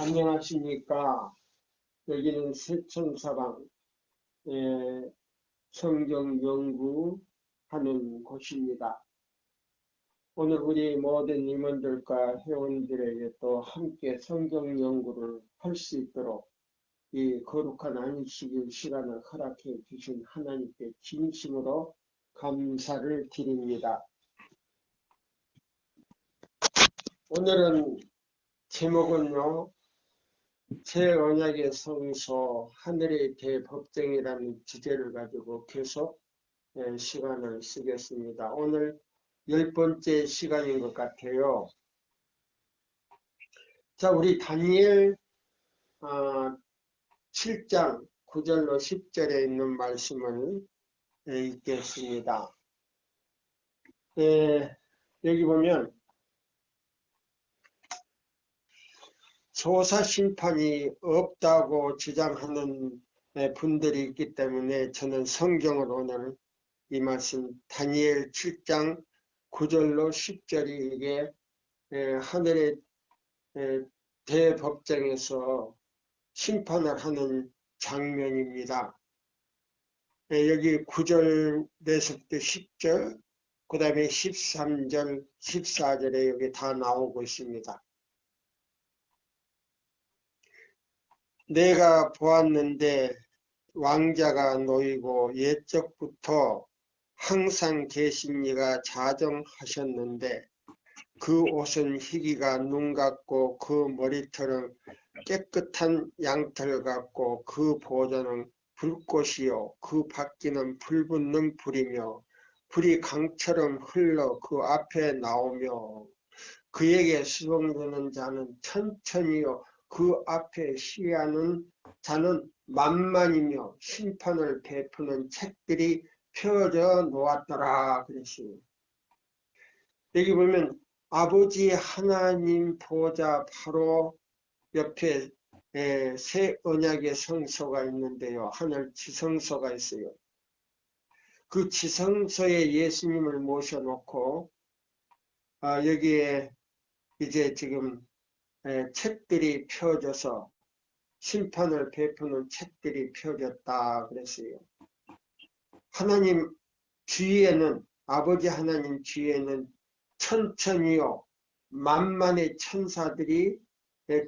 안녕하십니까. 여기는 세천사방 성경 연구하는 곳입니다. 오늘 우리 모든 임원들과 회원들에게 또 함께 성경 연구를 할 수 있도록 이 거룩한 안식일 시간을 허락해 주신 하나님께 진심으로 감사를 드립니다. 오늘은 제목은요, 새 언약의 성소 하늘의 대법정이라는 주제를 가지고 계속 시간을 쓰겠습니다. 오늘 10번째 시간인 것 같아요. 자, 우리 다니엘 7장 9절로 10절에 있는 말씀을 읽겠습니다. 여기 보면 조사 심판이 없다고 주장하는 분들이 있기 때문에 저는 성경을 오늘 이 말씀 다니엘 7장 9절로 10절이 이게 하늘의 대법정에서 심판을 하는 장면입니다. 여기 9절에서부터 10절, 그 다음에 13절, 14절에 여기 다 나오고 있습니다. 내가 보았는데 왕자가 놓이고 옛적부터 항상 계신 이가 자정하셨는데 그 옷은 희기가 눈 같고 그 머리털은 깨끗한 양털 같고 그 보좌는 불꽃이요 그 바퀴는 불붙는 불이며 불이 강처럼 흘러 그 앞에 나오며 그에게 수종되는 자는 천천히요 그 앞에 시위하는 자는 만만이며 심판을 베푸는 책들이 펴져 놓았더라 그랬어요. 여기 보면 아버지 하나님 보좌 바로 옆에 새 언약의 성소가 있는데요. 하늘 지성소가 있어요. 그 지성소에 예수님을 모셔놓고 여기에 이제 지금 책들이 펴져서 심판을 베푸는 책들이 펴졌다 그랬어요. 하나님 주위에는 아버지 하나님 주위에는 천천히요 만만의 천사들이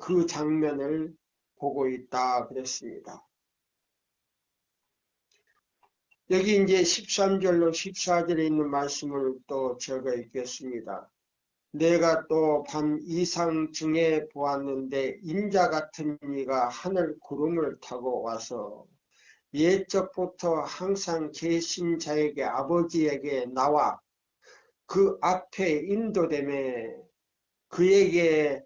그 장면을 보고 있다 그랬습니다. 여기 이제 13절로 14절에 있는 말씀을 또 적어 읽겠습니다. 내가 또 밤 이상 중에 보았는데 인자 같은 이가 하늘 구름을 타고 와서 옛적부터 항상 계신 자에게 아버지에게 나와 그 앞에 인도되매 그에게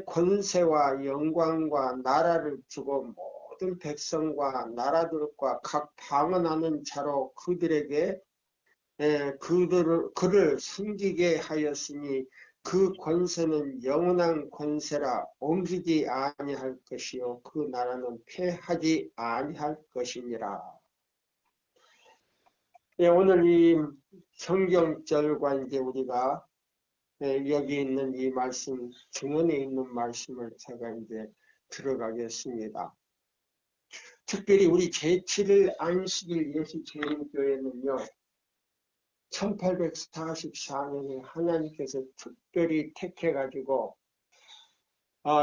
권세와 영광과 나라를 주고 모든 백성과 나라들과 각 방언하는 자로 그들에게 그를 섬기게 하였으니 그 권세는 영원한 권세라 옮기지 아니할 것이요 그 나라는 패하지 아니할 것이니라. 오늘 이 성경절과 이제 우리가 여기 있는 이 말씀, 증언에 있는 말씀을 제가 이제 들어가겠습니다. 특별히 우리 제7일 안식일 예수제일교회는요, 1844년에 하나님께서 특별히 택해가지고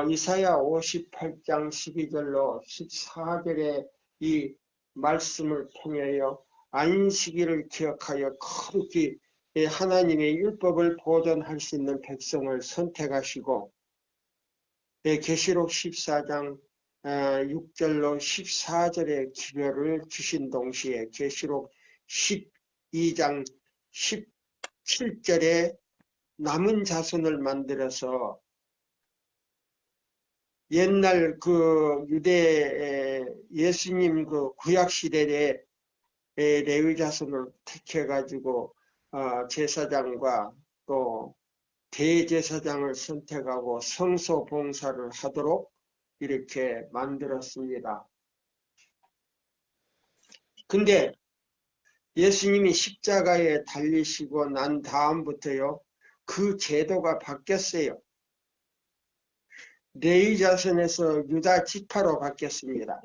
이사야 58장 12절로 14절의 이 말씀을 통하여 안식일을 기억하여 거룩히 하나님의 율법을 보존할 수 있는 백성을 선택하시고 계시록 14장 6절로 14절의 기별을 주신 동시에 계시록 12장 17절에 남은 자손을 만들어서 옛날 그 유대 예수님 그 구약 시대에 레위 자손을 택해가지고 제사장과 또 대제사장을 선택하고 성소 봉사를 하도록 이렇게 만들었습니다. 근데 예수님이 십자가에 달리시고 난 다음부터요, 그 제도가 바뀌었어요. 레위 자손에서 유다 지파로 바뀌었습니다.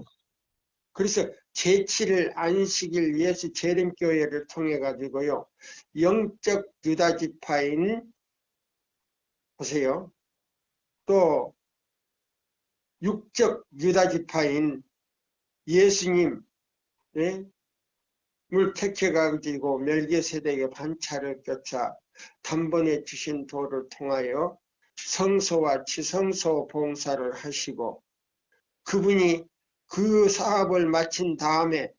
그래서 제7일 안식일 예수 재림교회를 통해 가지고요, 영적 유다 지파인, 보세요, 또 육적 유다 지파인 예수님, 예? 물 택해 가지고 멜기세덱의 반차를 껴차 단번에 주신 도를 통하여 성소와 지성소 봉사를 하시고, 그분이 그 사업을 마친 다음에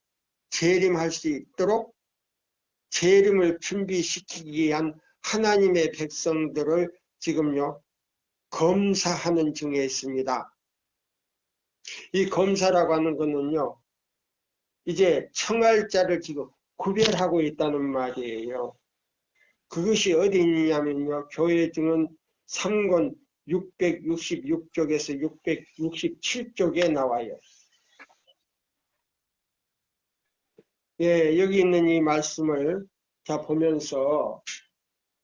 재림할 수 있도록 재림을 준비시키기 위한 하나님의 백성들을 지금요 검사하는 중에 있습니다. 이 검사라고 하는 것은요, 이제 청할 자를 지금 구별하고 있다는 말이에요. 그것이 어디 있냐면요, 교회 중은 3권 666쪽에서 667쪽에 나와요. 예, 여기 있는 이 말씀을 자 보면서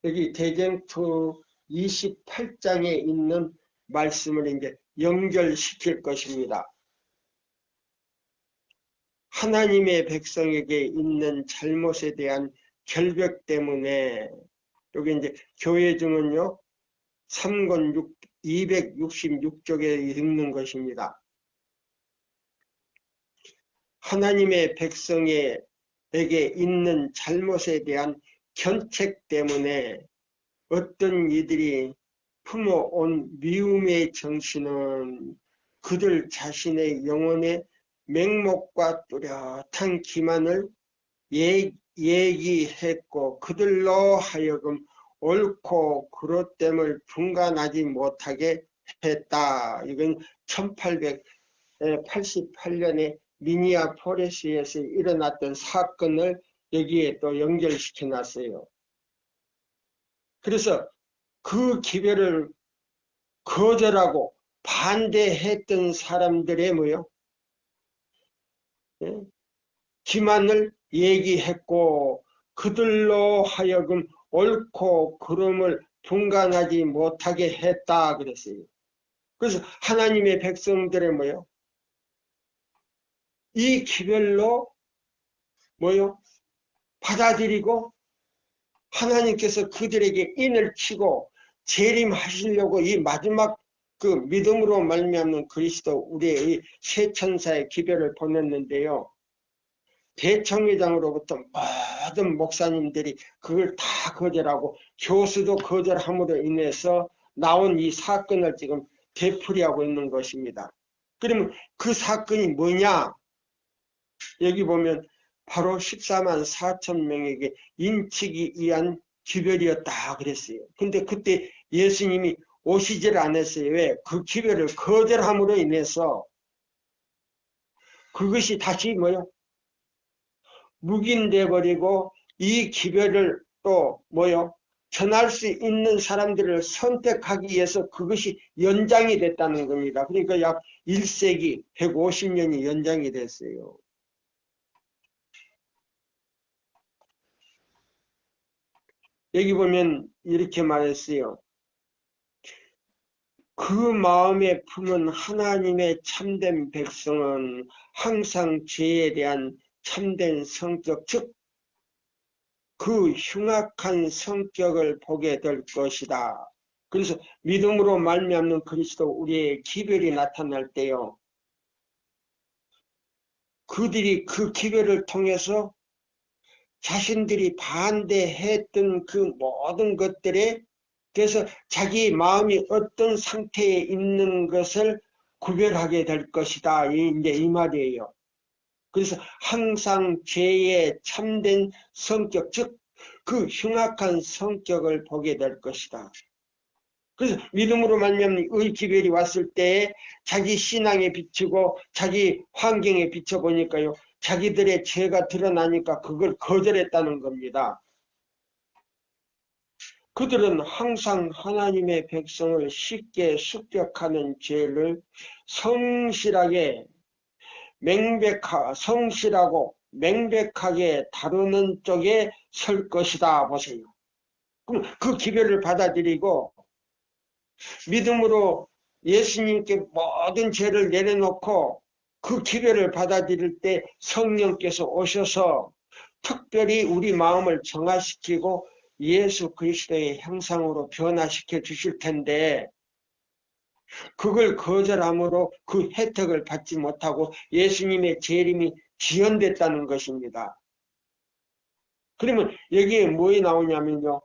여기 대쟁투 28장에 있는 말씀을 이제 연결시킬 것입니다. 하나님의 백성에게 있는 잘못에 대한 결벽 때문에, 여기 이제 교회 중은요 3권 266쪽에 읽는 것입니다. 하나님의 백성에게 있는 잘못에 대한 견책 때문에 어떤 이들이 품어온 미움의 정신은 그들 자신의 영혼의 맹목과 뚜렷한 기만을 얘기했고, 그들로 하여금 옳고 그릇됨을 분간하지 못하게 했다. 이건 1888년에 미니아폴리스에서 일어났던 사건을 여기에 또 연결시켜 놨어요. 그래서 그 기별을 거절하고 반대했던 사람들의 뭐요? 기만을 얘기했고, 그들로 하여금 옳고 그름을 분간하지 못하게 했다 그랬어요. 그래서 하나님의 백성들의 뭐요? 이 기별로 뭐요? 받아들이고 하나님께서 그들에게 인을 치고 재림하시려고 이 마지막 그 믿음으로 말미암는 그리스도 우리의 새 천사의 기별을 보냈는데요, 대청회장으로부터 모든 목사님들이 그걸 다 거절하고 교수도 거절함으로 인해서 나온 이 사건을 지금 되풀이하고 있는 것입니다. 그러면 그 사건이 뭐냐? 여기 보면 바로 14만 4천 명에게 인치기 위한 기별이었다 그랬어요. 근데 그때 예수님이 오시질 않았어요. 왜? 그 기별을 거절함으로 인해서 그것이 다시 뭐요? 묵인돼 버리고 이 기별을 또 뭐요? 전할 수 있는 사람들을 선택하기 위해서 그것이 연장이 됐다는 겁니다. 그러니까 약 1세기 150년이 연장이 됐어요. 여기 보면 이렇게 말했어요. 그 마음에 품은 하나님의 참된 백성은 항상 죄에 대한 참된 성격, 즉 그 흉악한 성격을 보게 될 것이다. 그래서 믿음으로 말미암는 그리스도 우리의 기별이 나타날 때요, 그들이 그 기별을 통해서 자신들이 반대했던 그 모든 것들에 대해서 자기 마음이 어떤 상태에 있는 것을 구별하게 될 것이다. 이제 이 말이에요. 그래서 항상 죄의 참된 성격, 즉 그 흉악한 성격을 보게 될 것이다. 그래서 믿음으로 말미암는 의 기별이 왔을 때 자기 신앙에 비추고 자기 환경에 비춰보니까요, 자기들의 죄가 드러나니까 그걸 거절했다는 겁니다. 그들은 항상 하나님의 백성을 쉽게 습격하는 죄를 성실하고 명백하게 다루는 쪽에 설 것이다. 보세요. 그럼 그 기별을 받아들이고 믿음으로 예수님께 모든 죄를 내려놓고 그 기별을 받아들일 때 성령께서 오셔서 특별히 우리 마음을 정화시키고 예수 그리스도의 형상으로 변화시켜 주실 텐데 그걸 거절함으로 그 혜택을 받지 못하고 예수님의 재림이 지연됐다는 것입니다. 그러면 여기에 뭐에 나오냐면요.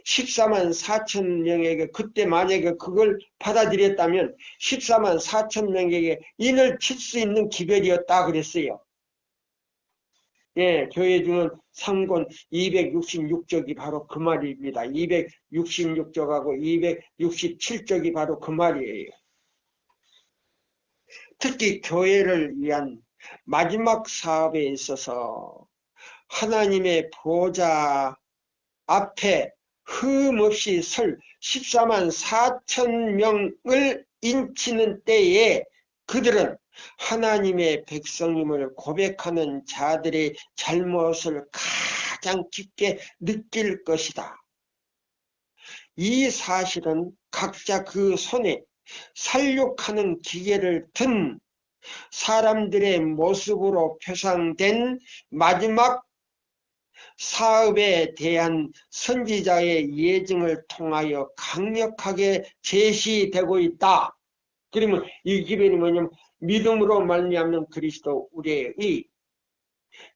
14만 4천 명에게 그때 만약에 그걸 받아들였다면 14만 4천 명에게 인을 칠 수 있는 기별이었다 그랬어요. 예, 교회 중은 상권 266쪽이 바로 그 말입니다. 266쪽하고 267쪽이 바로 그 말이에요. 특히 교회를 위한 마지막 사업에 있어서 하나님의 보좌 앞에 흠없이 설 14만 4천 명을 인치는 때에 그들은 하나님의 백성임을 고백하는 자들의 잘못을 가장 깊게 느낄 것이다. 이 사실은 각자 그 손에 살육하는 기계를 든 사람들의 모습으로 표상된 마지막 사업에 대한 선지자의 예증을 통하여 강력하게 제시되고 있다. 그러면 이 기별이 뭐냐면 믿음으로 말미암는 그리스도 우리의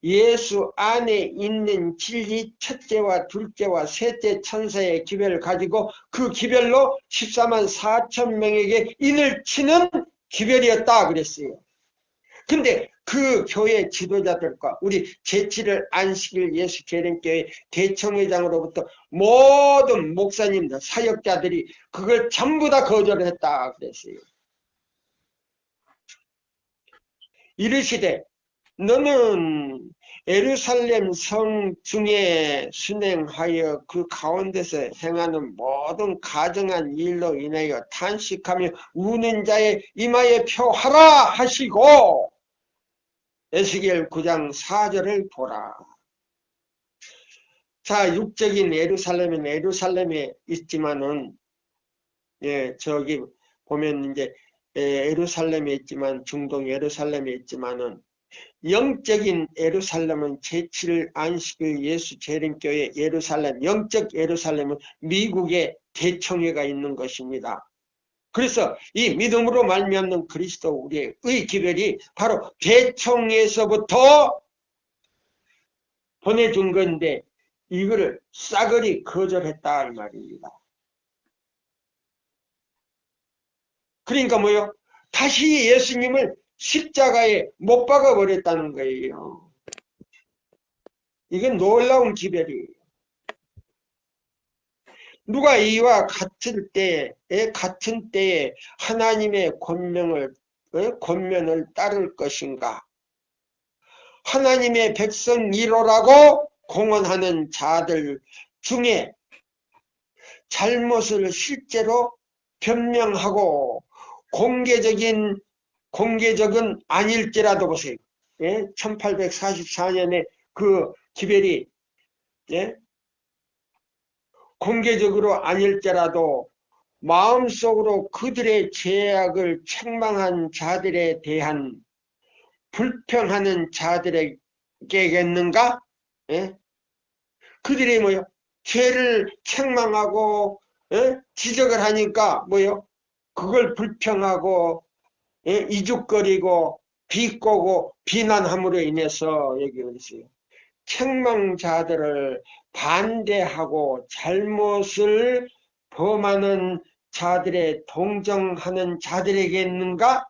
예수 안에 있는 진리 첫째와 둘째와 셋째 천사의 기별을 가지고 그 기별로 14만 4천 명에게 인을 치는 기별이었다 그랬어요. 근데 그 교회 지도자들과 우리 제7일 안식일 예수 재림교회 대청회장으로부터 모든 목사님들, 사역자들이 그걸 전부 다 거절을 했다 그랬어요. 이르시되 너는 예루살렘 성 중에 순행하여 그 가운데서 행하는 모든 가정한 일로 인하여 탄식하며 우는 자의 이마에 표하라 하시고 에스겔 9장 4절을 보라. 자, 육적인 예루살렘에 있지만은, 예, 저기 보면 이제 예루살렘에 있지만, 중동 예루살렘에 있지만은, 영적인 예루살렘은 제7일 안식일 예수 재림교회 예루살렘, 영적 예루살렘은 미국의 대청회가 있는 것입니다. 그래서 이 믿음으로 말미암는 그리스도 우리의 기별이 바로 대청에서부터 보내준 건데 이거를 싸그리 거절했다 이 말입니다. 그러니까 뭐요? 다시 예수님을 십자가에 못 박아 버렸다는 거예요. 이게 놀라운 기별이에요. 누가 이와 같은 때에 하나님의 권면을 따를 것인가? 하나님의 백성 1호라고 공언하는 자들 중에 잘못을 실제로 변명하고 공개적은 아닐지라도 보세요. 예? 1844년에 그 기별이 예? 공개적으로 아닐지라도 마음속으로 그들의 죄악을 책망한 자들에 대한 불평하는 자들에게겠는가? 예? 그들이 뭐요? 죄를 책망하고 지적을 하니까 뭐요? 그걸 불평하고 이죽거리고 비꼬고 비난함으로 인해서 여기 어디서요? 책망자들을 반대하고 잘못을 범하는 자들에 동정하는 자들에게있는가?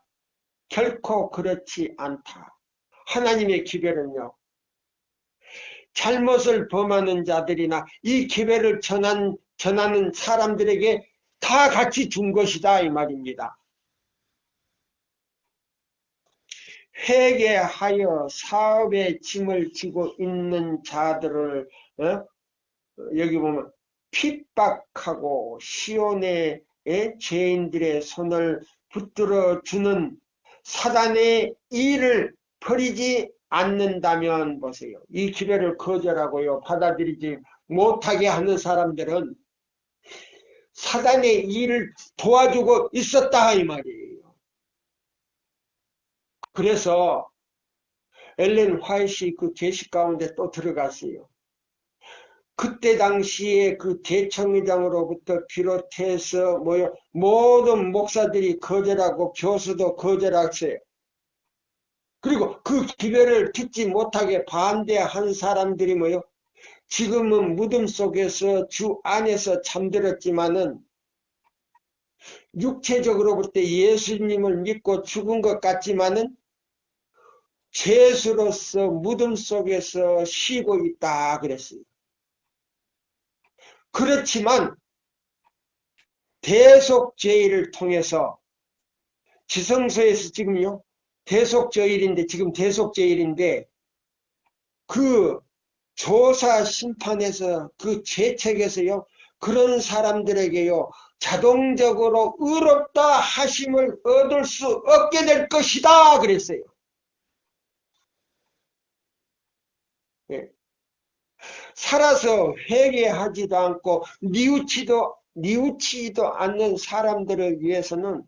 결코 그렇지 않다. 하나님의 기별은요. 잘못을 범하는 자들이나 이 기별을 전하는 사람들에게 다 같이 준 것이다 이 말입니다. 회개하여 사업의 짐을 지고 있는 자들을 여기 보면 핍박하고 시온의 죄인들의 손을 붙들어 주는 사단의 일을 버리지 않는다면 보세요. 이 기별을 거절하고요 받아들이지 못하게 하는 사람들은 사단의 일을 도와주고 있었다 이 말이에요. 그래서 엘렌 화이트이 그 계시 가운데 또 들어갔어요. 그때 당시에 그 대청의장으로부터 비롯해서 모든 목사들이 거절하고 교수도 거절했어요. 그리고 그 기별을 듣지 못하게 반대한 사람들이 지금은 무덤 속에서 주 안에서 잠들었지만은 육체적으로 볼 때 예수님을 믿고 죽은 것 같지만은 죄수로서 무덤 속에서 쉬고 있다 그랬어요. 그렇지만 대속죄일을 통해서 지성서에서 지금요 대속죄일인데 지금 대속죄일인데 그 조사 심판에서 그 죄책에서요 그런 사람들에게요 자동적으로 의롭다 하심을 얻을 수 없게 될 것이다 그랬어요. 예. 살아서 회개하지도 않고 뉘우치지도 않는 사람들을 위해서는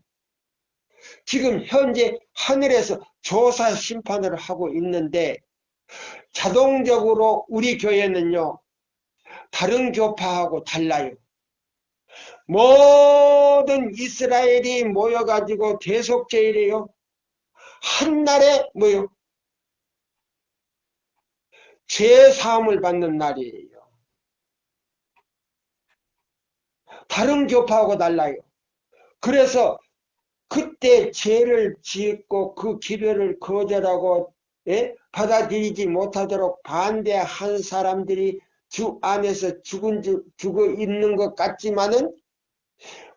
지금 현재 하늘에서 조사 심판을 하고 있는데 자동적으로 우리 교회는요 다른 교파하고 달라요. 모든 이스라엘이 모여가지고 대속죄일이에요. 한날에 죄사함을 받는 날이에요. 다른 교파하고 달라요. 그래서 그때 죄를 짓고 그 기별을 거절하고 받아들이지 못하도록 반대한 사람들이 주 안에서 죽어 있는 것 같지만은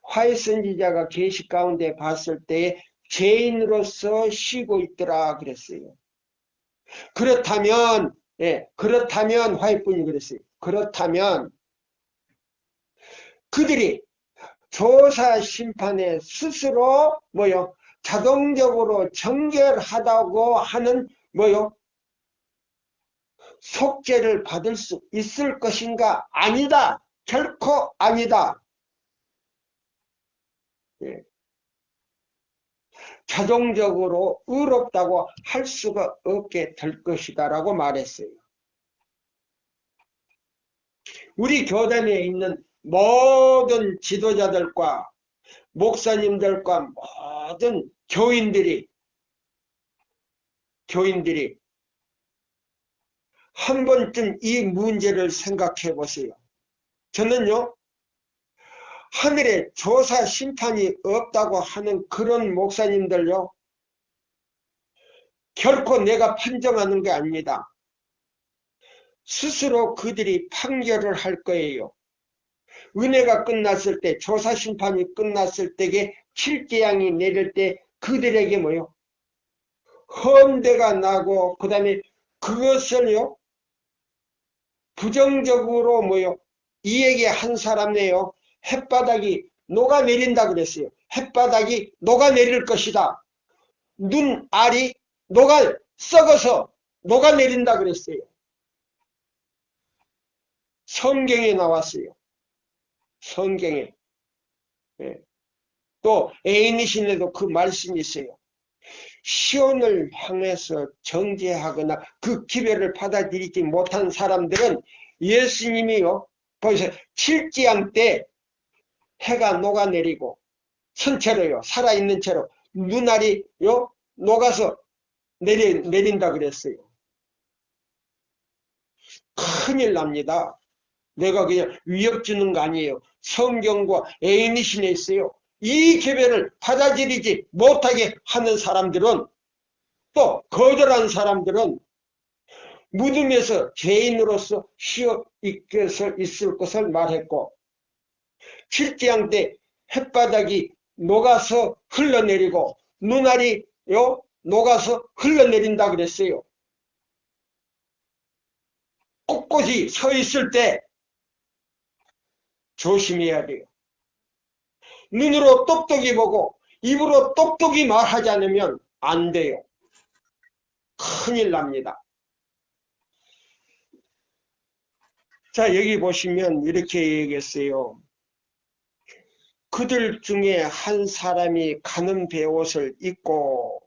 화해 선지자가 계시 가운데 봤을 때 죄인으로서 쉬고 있더라 그랬어요. 그렇다면 화해뿐이 그랬어요. 그렇다면 그들이 조사 심판에 스스로 자동적으로 정결하다고 하는 속죄를 받을 수 있을 것인가? 아니다. 결코 아니다. 예. 자동적으로 의롭다고 할 수가 없게 될 것이다 라고 말했어요. 우리 교단에 있는 모든 지도자들과 목사님들과 모든 교인들이 한 번쯤 이 문제를 생각해 보세요. 저는요 하늘에 조사 심판이 없다고 하는 그런 목사님들요 결코 내가 판정하는 게 아닙니다. 스스로 그들이 판결을 할 거예요. 은혜가 끝났을 때 조사 심판이 끝났을 때에 칠재앙이 내릴 때 그들에게 험대가 나고 그 다음에 그것을요 부정적으로 이에게 한 사람네요 햇바닥이 녹아내린다 그랬어요. 햇바닥이 녹아내릴 것이다. 눈알이 썩어서 녹아내린다 그랬어요. 성경에 나왔어요. 성경에. 예. 또 에이니신에도 그 말씀이 있어요. 시온을 향해서 정죄하거나 그 기별을 받아들이지 못한 사람들은 예수님이요 보세요. 칠지양 때 해가 녹아내리고 선체로요 살아있는 채로 눈알이요 녹아서 내린다 그랬어요. 큰일 납니다. 내가 그냥 위협 주는 거 아니에요. 성경과 에이니신에 있어요. 이 계별을 받아들이지 못하게 하는 사람들은 또 거절한 사람들은 무덤에서 죄인으로서 쉬어 있을 것을 말했고 칠재앙 때 햇바닥이 녹아서 흘러내리고 눈알이요 녹아서 흘러내린다 그랬어요. 꼿꼿이 서 있을 때 조심해야 돼요. 눈으로 똑똑히 보고 입으로 똑똑히 말하지 않으면 안 돼요. 큰일 납니다. 자, 여기 보시면 이렇게 얘기했어요. 그들 중에 한 사람이 가는 베옷을 입고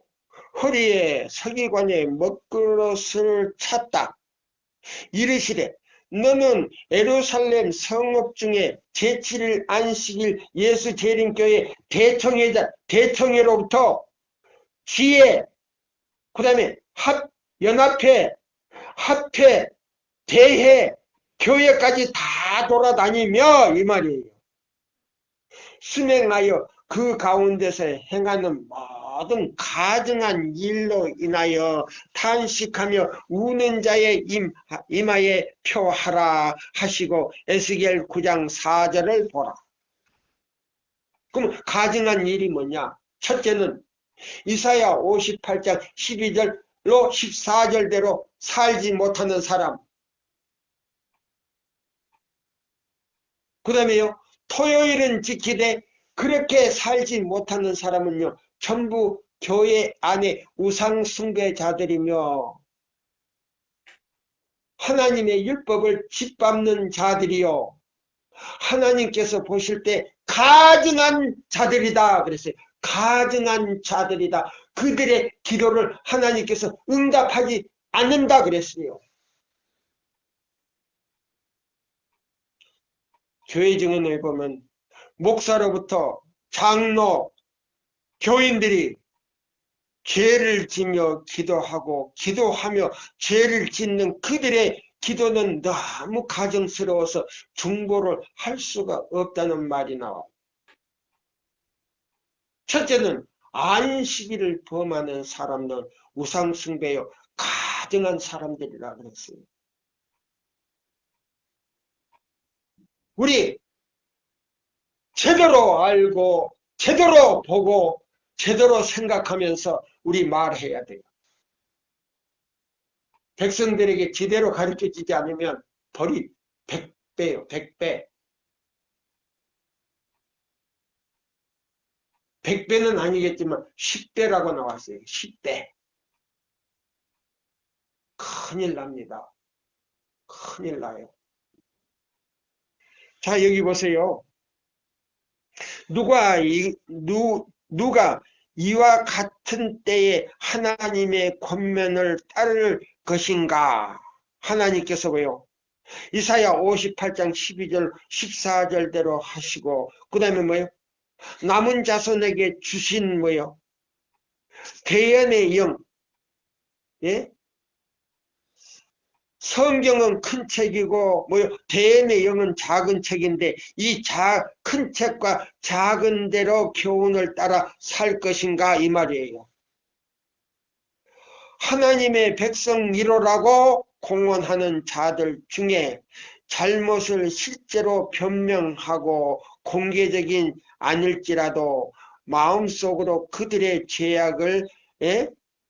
허리에 서기관의 먹그릇을 찼다. 이르시되 너는 예루살렘 성읍 중에 제7일 안식일 예수 재림교회 대청회로부터 지혜, 그 다음에 연합회, 합회, 대회, 교회까지 다 돌아다니며 이 말이에요. 순행하여 그 가운데서 행하는 모든 가증한 일로 인하여 탄식하며 우는 자의 이마에 표하라 하시고 에스겔 9장 4절을 보라. 그럼 가증한 일이 뭐냐? 첫째는 이사야 58장 12절로 14절대로 살지 못하는 사람. 그 다음에요, 토요일은 지키되 그렇게 살지 못하는 사람은요, 전부 교회 안에 우상숭배자들이며 하나님의 율법을 짓밟는 자들이요, 하나님께서 보실 때 가증한 자들이다 그랬어요. 가증한 자들이다. 그들의 기도를 하나님께서 응답하지 않는다 그랬어요. 교회 증언에 보면 목사로부터 장로, 교인들이 죄를 지며 기도하며 죄를 짓는 그들의 기도는 너무 가증스러워서 중보를 할 수가 없다는 말이 나와요. 첫째는 안식일을 범하는 사람들, 우상숭배요 가증한 사람들이라 그랬어요. 우리 제대로 알고 제대로 보고 제대로 생각하면서 우리 말해야 돼요. 백성들에게 제대로 가르쳐지지 않으면 벌이 100배요. 100배. 100배는 아니겠지만 10배라고 나왔어요. 10배. 큰일 납니다. 큰일 나요. 자, 여기 보세요. 누가 이와 같은 때에 하나님의 권면을 따를 것인가? 하나님께서 왜요? 이사야 58장 12절 14절대로 하시고 그 다음에 뭐요? 남은 자손에게 주신 뭐요? 대언의 영. 예? 성경은 큰 책이고 뭐요? 대언의 영은 작은 책인데 이 큰 책과 작은 대로 교훈을 따라 살 것인가 이 말이에요. 하나님의 백성 1호라고 공언하는 자들 중에 잘못을 실제로 변명하고 공개적인 아닐지라도 마음속으로 그들의 죄악을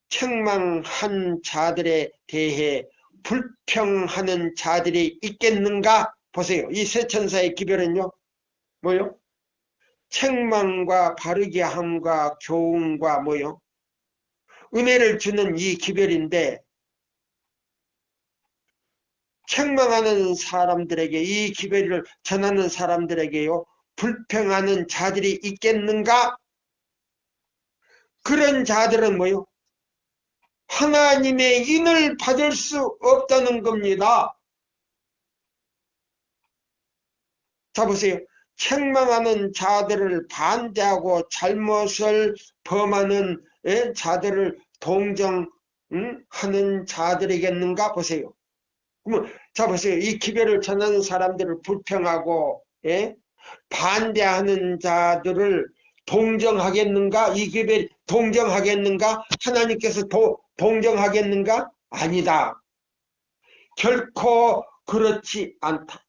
책망한 자들에 대해 불평하는 자들이 있겠는가? 보세요. 이 세 천사의 기별은요, 뭐요? 책망과 바르게 함과 교훈과 뭐요? 은혜를 주는 이 기별인데, 책망하는 사람들에게, 이 기별을 전하는 사람들에게요, 불평하는 자들이 있겠는가? 그런 자들은 뭐요? 하나님의 인을 받을 수 없다는 겁니다. 자, 보세요. 책망하는 자들을 반대하고 잘못을 범하는 자들을 동정하는 자들이겠는가? 보세요. 그러면 자, 보세요. 이 기별을 전하는 사람들을 불평하고 반대하는 자들을 동정하겠는가? 이 기별 동정하겠는가? 하나님께서 동정하겠는가? 아니다. 결코 그렇지 않다.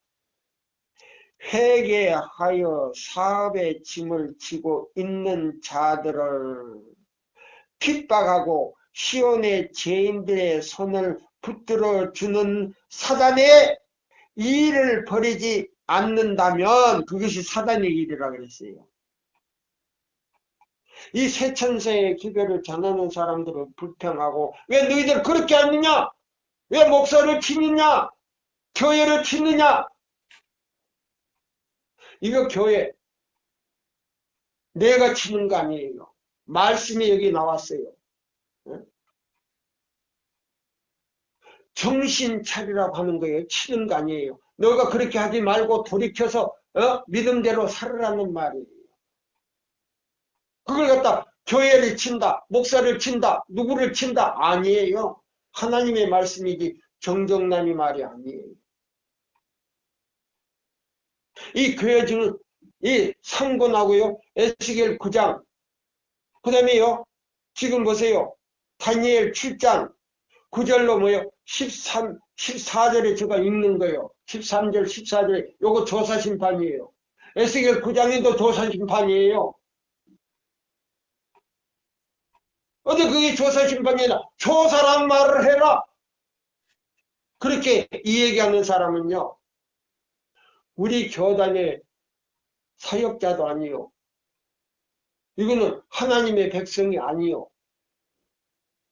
회개하여 사업의 짐을 지고 있는 자들을 핍박하고 시온의 죄인들의 손을 붙들어 주는 사단의 일을 벌이지 않는다면 그것이 사단의 일이라 그랬어요. 이 세 천사의 기별을 전하는 사람들을 불평하고 왜 너희들 그렇게 하느냐? 왜 목사를 치느냐? 교회를 치느냐? 이거 교회 내가 치는 거 아니에요. 말씀이 여기 나왔어요. 정신 차리라고 하는 거예요. 치는 거 아니에요. 너가 그렇게 하지 말고 돌이켜서 믿음대로 살으라는 말이에요. 그걸 갖다 교회를 친다, 목사를 친다, 누구를 친다 아니에요. 하나님의 말씀이지 정정남이 말이 아니에요. 이 교회주는 이 상고나고요, 에스겔 9장, 그 다음에요, 지금 보세요. 다니엘 7장 9절로 뭐요? 14절에 제가 읽는 거예요. 13절, 14절에 요거 조사심판이에요. 에스겔 9장에도 조사심판이에요. 어디 그게 조사심판이나 조사란 말을 해라. 그렇게 이 얘기하는 사람은요, 우리 교단의 사역자도 아니요. 이거는 하나님의 백성이 아니요.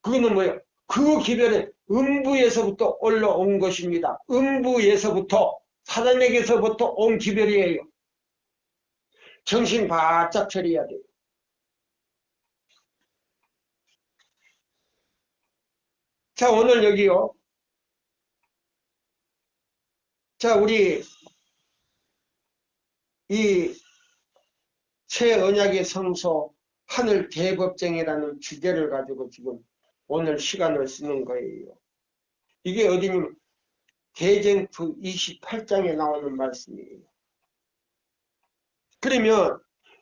그거는 뭐예요? 그 기별은 음부에서부터 올라온 것입니다. 음부에서부터, 사단에게서부터 온 기별이에요. 정신 바짝 차려야 돼요. 자, 오늘 여기요. 자, 우리 이 새 언약의 성소 하늘 대법정이라는 주제를 가지고 지금 오늘 시간을 쓰는 거예요. 이게 어디냐면 대쟁투 28장에 나오는 말씀이에요. 그러면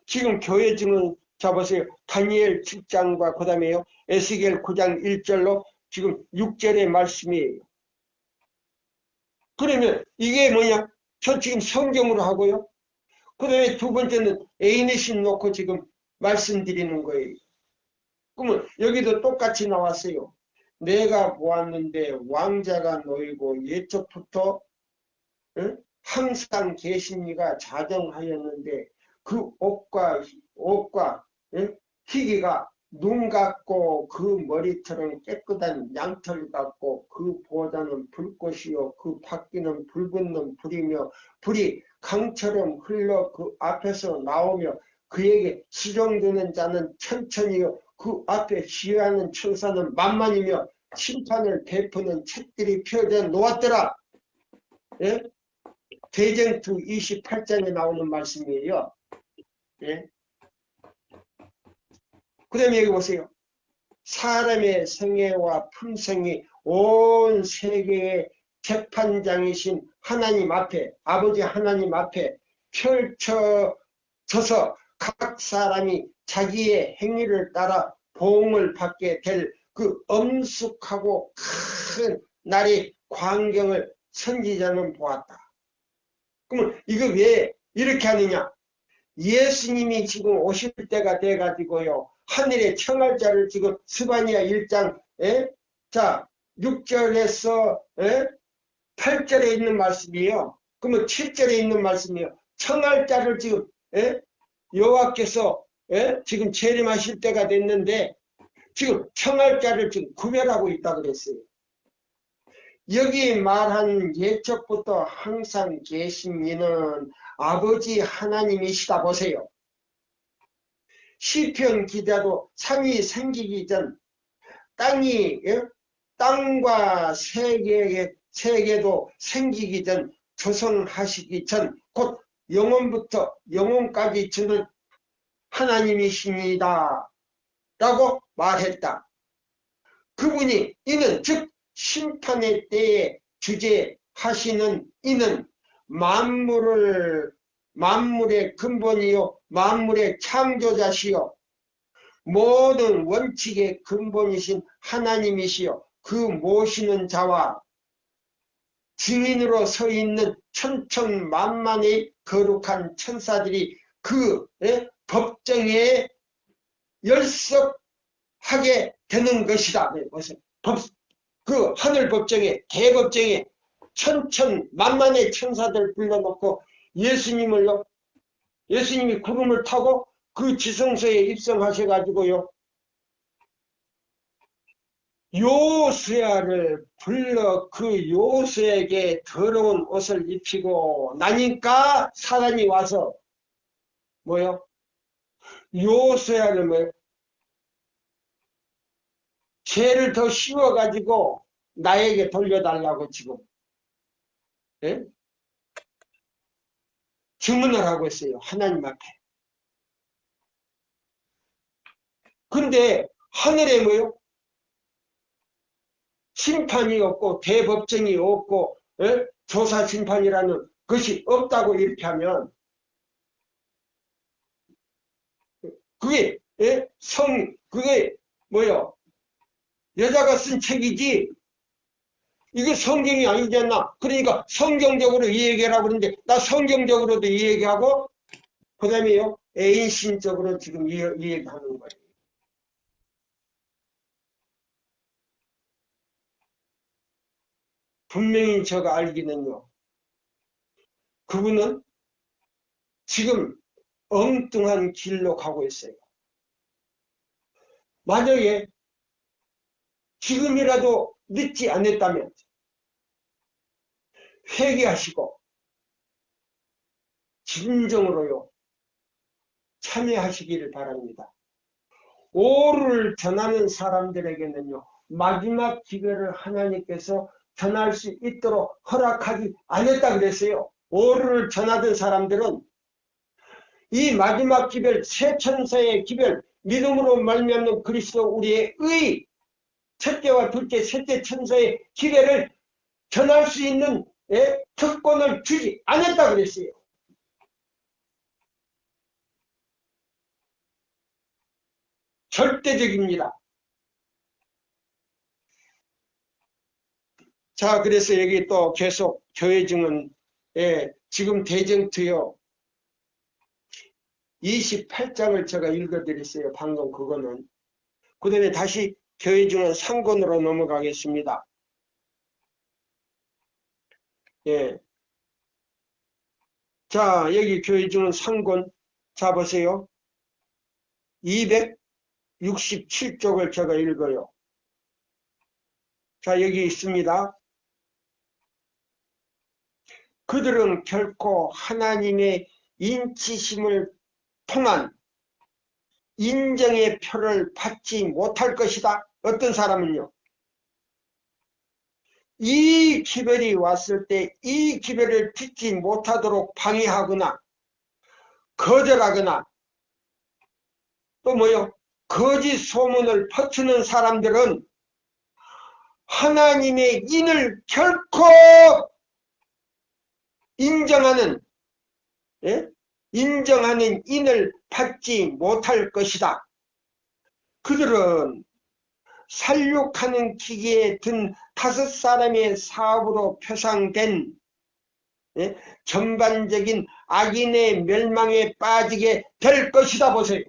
지금 교회 중은 자 보세요. 다니엘 7장과 그 다음에요. 에스겔 9장 1절로 지금 6절의 말씀이에요. 그러면 이게 뭐냐? 저 지금 성경으로 하고요. 그 다음에 두 번째는 애인의신 놓고 지금 말씀드리는 거예요. 그러면 여기도 똑같이 나왔어요. 내가 보았는데 왕자가 놓이고 예적부터 항상 계신 이가 자정하였는데 그 옷과 희귀가 눈 같고 그 머리처럼 깨끗한 양털 같고 그 보다는 불꽃이요 그 바퀴는 불붙는 불이며 불이 강처럼 흘러 그 앞에서 나오며 그에게 수종드는 자는 천천히요 그 앞에 시위하는 천사는 만만이며 심판을 베푸는 책들이 펴져 놓았더라. 예? 대쟁투 28장에 나오는 말씀이에요. 예? 그 다음에 여기 보세요. 사람의 생애와 품성이 온 세계의 재판장이신 하나님 앞에, 아버지 하나님 앞에 펼쳐져서 각 사람이 자기의 행위를 따라 보응을 받게 될 그 엄숙하고 큰 날의 광경을 선지자는 보았다. 그러면 이거 왜 이렇게 하느냐? 예수님이 지금 오실 때가 돼가지고요. 하늘의 청알자를 지금 스바냐 1장 자 6절에서 8절에 있는 말씀이에요. 그러면 7절에 있는 말씀이에요. 청알자를 지금 여호와께서 지금 재림하실 때가 됐는데 지금 청알자를 지금 구별하고 있다고 그랬어요. 여기 말한 예적부터 항상 계신 이는 아버지 하나님이시다 보세요. 시편 기자도 삼위 생기기 전 땅과 세계도 생기기 전 조성하시기 전 곧 영원부터 영원까지 주는 하나님이십니다 라고 말했다. 그분이 이는 즉 심판의 때에 주재하시는 이는 만물의 근본이요 만물의 창조자시요 모든 원칙의 근본이신 하나님이시요 그 모시는 자와 증인으로 서 있는 천천만만의 거룩한 천사들이 그 법정에 열석하게 되는 것이다. 그 하늘 법정에 대법정에 천천만만의 천사들 불러놓고 예수님이 구름을 타고 그 지성소에 입성하셔가지고요. 요수야를 불러 그 요수에게 더러운 옷을 입히고 나니까 사단이 와서 뭐요? 요소야를 뭐예요? 죄를 더 씌워가지고 나에게 돌려달라고 지금 예? 주문을 하고 있어요. 하나님 앞에. 근데 하늘에 뭐요? 심판이 없고 대법정이 없고 예? 조사 심판이라는 것이 없다고 이렇게 하면 그게 예? 그게 뭐요? 여자가 쓴 책이지 이게 성경이 아니지 않나? 그러니까 성경적으로 이 얘기하라고 그러는데 나 성경적으로도 이 얘기하고 그 다음에요 애인신적으로 지금 이 얘기하는 거예요. 분명히 제가 알기는요. 그분은 지금 엉뚱한 길로 가고 있어요. 만약에 지금이라도 늦지 않았다면 회개하시고 진정으로요 참여하시기를 바랍니다. 오를 전하는 사람들에게는요 마지막 기회를 하나님께서 전할 수 있도록 허락하지 않았다 그랬어요. 오를 전하던 사람들은 이 마지막 기별 새 천사의 기별 믿음으로 말미암는 그리스도 우리의 의 첫째와 둘째 셋째 천사의 기별을 전할 수 있는 특권을 주지 않았다 그랬어요. 절대적입니다. 자, 그래서 여기 또 계속 교회 증언, 지금 대정투요 28장을 제가 읽어드렸어요. 방금 그거는. 그 다음에 다시 교회 증언 3권으로 넘어가겠습니다. 예. 자, 여기 교회 증언 3권. 자, 보세요. 267쪽을 제가 읽어요. 자, 여기 있습니다. 그들은 결코 하나님의 인치심을 통한 인정의 표를 받지 못할 것이다. 어떤 사람은요. 이 기별이 왔을 때 이 기별을 듣지 못하도록 방해하거나 거절하거나 또 뭐요? 거짓 소문을 퍼뜨는 사람들은 하나님의 인을 결코 인정하는 인을 받지 못할 것이다. 그들은 살육하는 기계에 든 5사람의 사업으로 표상된 전반적인 악인의 멸망에 빠지게 될 것이다. 보세요.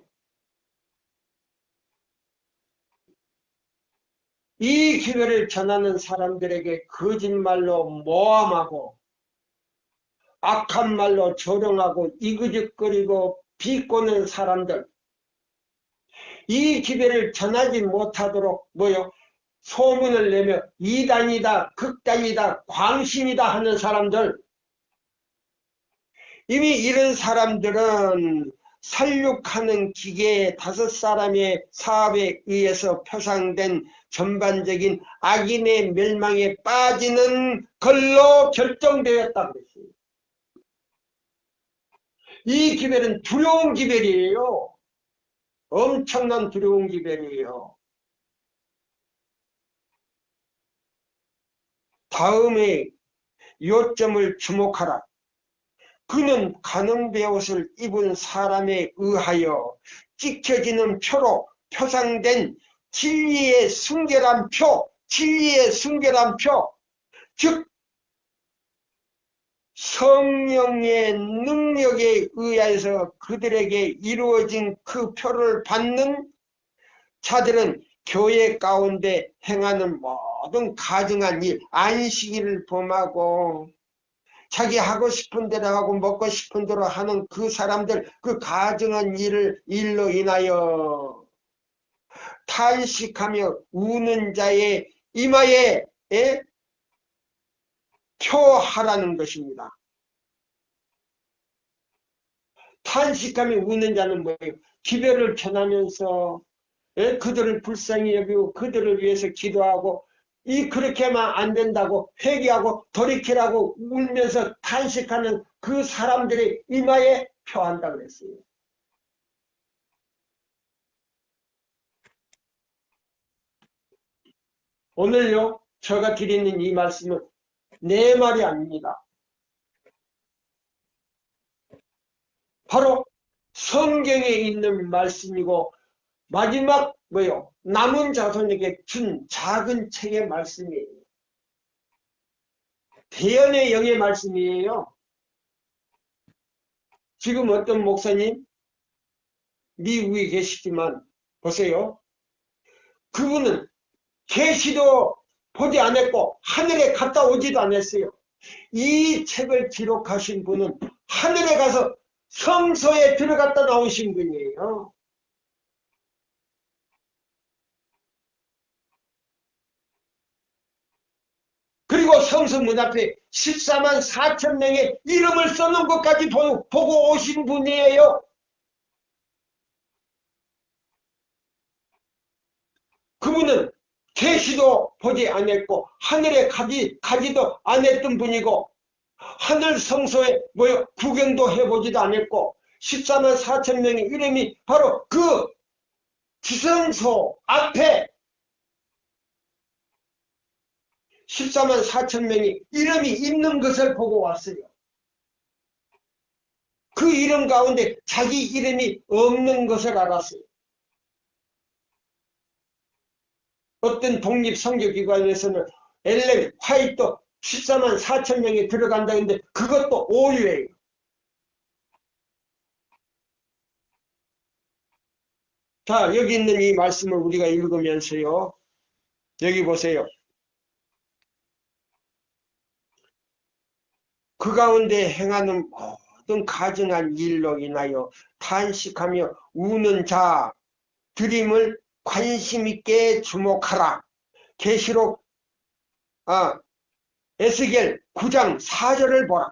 이 기회를 전하는 사람들에게 거짓말로 모함하고 악한 말로 조롱하고 이그적거리고 비꼬는 사람들, 이 기회를 전하지 못하도록 뭐요? 소문을 내며 이단이다, 극단이다, 광신이다 하는 사람들, 이미 이런 사람들은 살육하는 기계의 5사람의 사업에 의해서 표상된 전반적인 악인의 멸망에 빠지는 걸로 결정되었다 그랬어요. 이 기별은 두려운 기별이에요. 엄청난 두려운 기별이에요. 다음에 요점을 주목하라. 그는 가는베옷을 입은 사람에 의하여 찍혀지는 표로 표상된 진리의 순결한 표, 진리의 순결한 표, 즉 성령의 능력에 의해서 그들에게 이루어진 그 표를 받는 자들은 교회 가운데 행하는 모든 가증한 일, 안식일을 범하고 자기 하고 싶은 대로 하고 먹고 싶은 대로 하는 그 사람들, 그 가증한 일로 인하여 탄식하며 우는 자의 이마에 표하라는 것입니다. 탄식하며 우는 자는 뭐예요? 기별을 전하면서 그들을 불쌍히 여기고 그들을 위해서 기도하고 그렇게 하면 안 된다고 회개하고 돌이키라고 울면서 탄식하는 그 사람들의 이마에 표한다 그랬어요. 오늘요 제가 드리는 이 말씀은 내 말이 아닙니다. 바로 성경에 있는 말씀이고 마지막 뭐요? 남은 자손에게 준 작은 책의 말씀이에요. 대연의 영의 말씀이에요. 지금 어떤 목사님 미국에 계시지만 보세요. 그분은 계시도 보지 않았고 하늘에 갔다 오지도 않았어요. 이 책을 기록하신 분은 하늘에 가서 성소에 들어갔다 나오신 분이에요. 그리고 성소 문 앞에 14만 4천 명의 이름을 써놓은 것까지 보고 오신 분이에요. 그분은 계시도 보지 않았고 하늘에 가지도 않았던 분이고 하늘 성소에 구경도 해보지도 않았고 14만 4천 명의 이름이 바로 그 지성소 앞에 14만 4천 명이 이름이 있는 것을 보고 왔어요. 그 이름 가운데 자기 이름이 없는 것을 알았어요. 어떤 독립선교기관에서는 엘렌 화이트 14만 4천 명이 들어간다는데 그것도 오류예요. 자, 여기 있는 이 말씀을 우리가 읽으면서요. 여기 보세요. 그 가운데 행하는 모든 가증한 일로 인하여 탄식하며 우는 자 드림을 관심 있게 주목하라. 계시록 에스겔 9장 4절을 보라.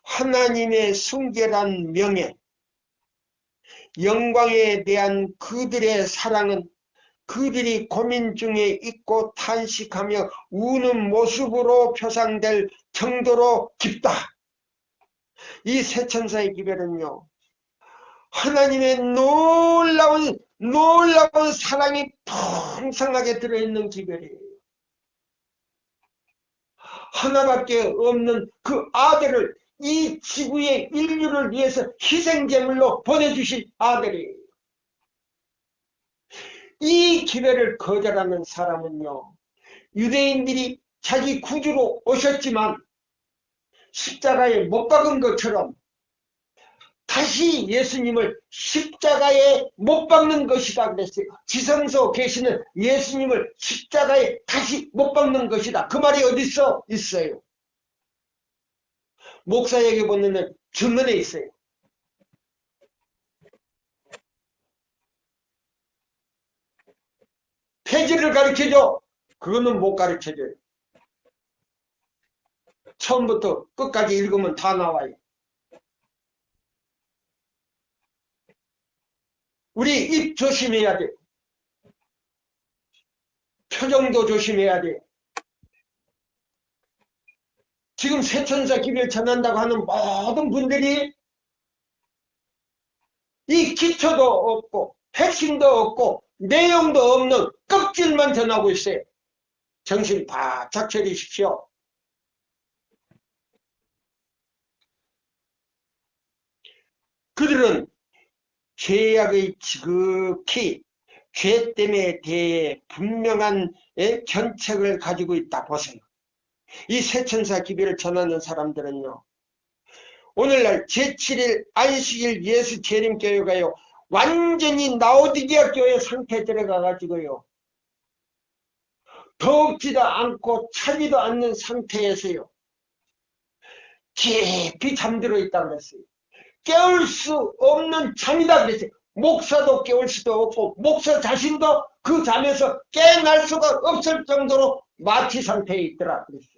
하나님의 순결한 명예, 영광에 대한 그들의 사랑은 그들이 고민 중에 있고 탄식하며 우는 모습으로 표상될 정도로 깊다. 이 세 천사의 기별은요, 하나님의 놀라운 사랑이 풍성하게 들어있는 기별이에요. 하나밖에 없는 그 아들을 이 지구의 인류를 위해서 희생제물로 보내주신 아들이에요. 이 기별을 거절하는 사람은요, 유대인들이 자기 구주로 오셨지만 십자가에 못 박은 것처럼 다시 예수님을 십자가에 못 박는 것이다 그랬어요. 지성소 계시는 예수님을 십자가에 다시 못 박는 것이다. 그 말이 어디서 있어요? 목사에게 보면 주문에 있어요. 폐지를 가르쳐줘. 그거는 못 가르쳐줘요. 처음부터 끝까지 읽으면 다 나와요. 우리 입 조심해야 돼. 표정도 조심해야 돼. 지금 세천사 기별 전한다고 하는 모든 분들이 이 기초도 없고 핵심도 없고 내용도 없는 껍질만 전하고 있어요. 정신 바짝 차리십시오. 그들은 죄악의 지극히 죄 때문에 대해 분명한 견책을 가지고 있다. 보세요. 이 세천사 기별을 전하는 사람들은요, 오늘날 제7일 안식일 예수 재림교회가요, 완전히 라오디게아 교회 상태에 들어가가지고요, 더욱지도 않고 차지도 않는 상태에서요, 깊이 잠들어 있다고 그랬어요. 깨울 수 없는 잠이다 그랬어요. 목사도 깨울 수도 없고 목사 자신도 그 잠에서 깨어날 수가 없을 정도로 마취 상태에 있더라 그랬어요.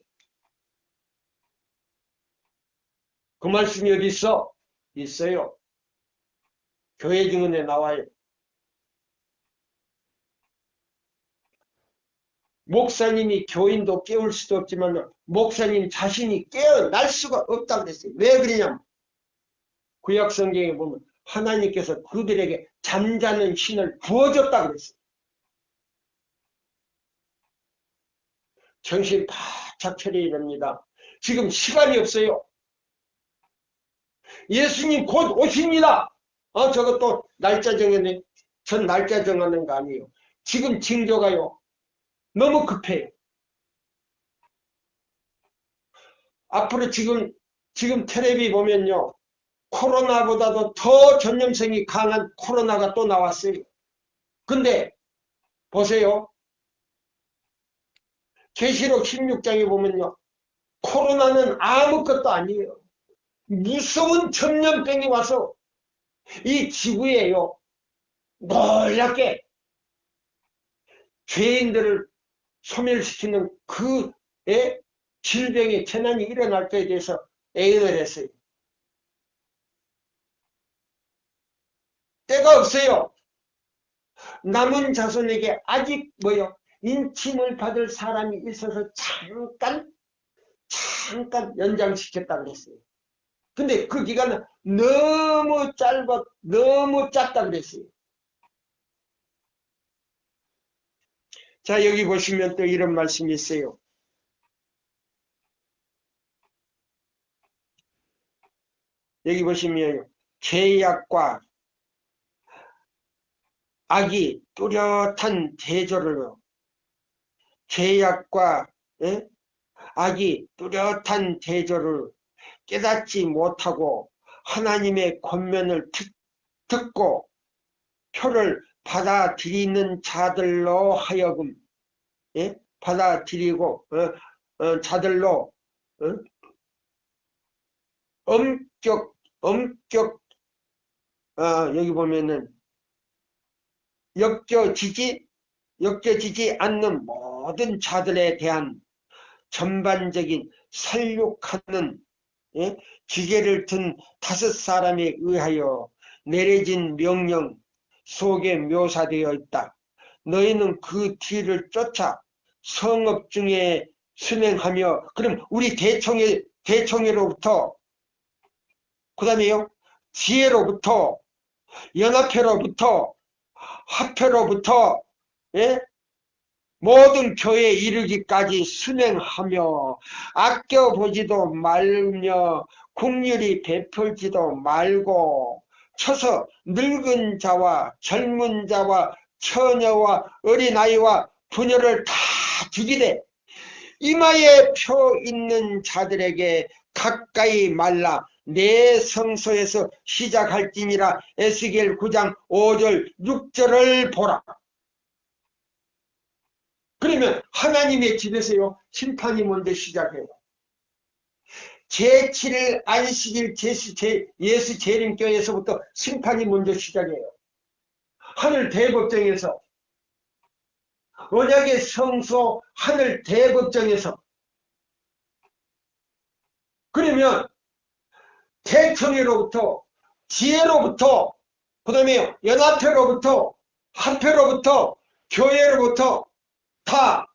그 말씀이 어디 있어? 있어요. 교회 증언에 나와요. 목사님이 교인도 깨울 수도 없지만 목사님 자신이 깨어날 수가 없다고 그랬어요. 왜 그러냐면 구약 성경에 보면 하나님께서 그들에게 잠자는 신을 부어줬다고 그랬어요. 정신 바짝 차려야 됩니다. 지금 시간이 없어요. 예수님 곧 오십니다. 저것도 날짜 정했네. 전 날짜 정하는 거 아니에요. 지금 징조가요. 너무 급해요. 앞으로 지금 텔레비 보면요. 코로나보다도 더 전염성이 강한 코로나가 또 나왔어요. 근데 보세요. 계시록 16장에 보면요. 코로나는 아무것도 아니에요. 무서운 전염병이 와서 이 지구에요. 놀랍게 죄인들을 소멸시키는 그 질병의 재난이 일어날 때에 대해서 예언을 했어요. 때가 없어요. 남은 자손에게 아직 인침을 받을 사람이 있어서 잠깐 연장시켰다고 그랬어요. 근데 그 기간은 너무 짧다고 그랬어요. 자, 여기 보시면 또 이런 말씀이 있어요. 여기 보시면 죄악과 악이 뚜렷한 대조를 죄악과 악이 뚜렷한 대조를 깨닫지 못하고 하나님의 권면을 듣고 표를 받아들이는 자들로 하여금 받아들이고 자들로 엄격 여기 보면은 엮여지지 않는 모든 자들에 대한 전반적인 살육하는 기계를 든 5사람에 의하여 내려진 명령 속에 묘사되어 있다. 너희는 그 뒤를 쫓아 성읍 중에 순행하며 그럼 우리 대총회로부터 그 다음에요 지혜로부터 연합회로부터 합회로부터 모든 교회에 이르기까지 순행하며 아껴보지도 말며 국률이 베풀지도 말고 쳐서 늙은 자와 젊은 자와 처녀와 어린아이와 부녀를 다 죽이되 이마에 표 있는 자들에게 가까이 말라 내 성소에서 시작할지니라. 에스겔 9장 5절 6절을 보라. 그러면 하나님의 집에서요 심판이 먼저 시작해요. 제7일 안식일 예수 재림교회에서부터 심판이 먼저 시작해요. 하늘 대법정에서 언약의 성소 하늘 대법정에서. 그러면 대청회로부터 지혜로부터 그 다음에 연합회로부터 합회로부터 교회로부터 다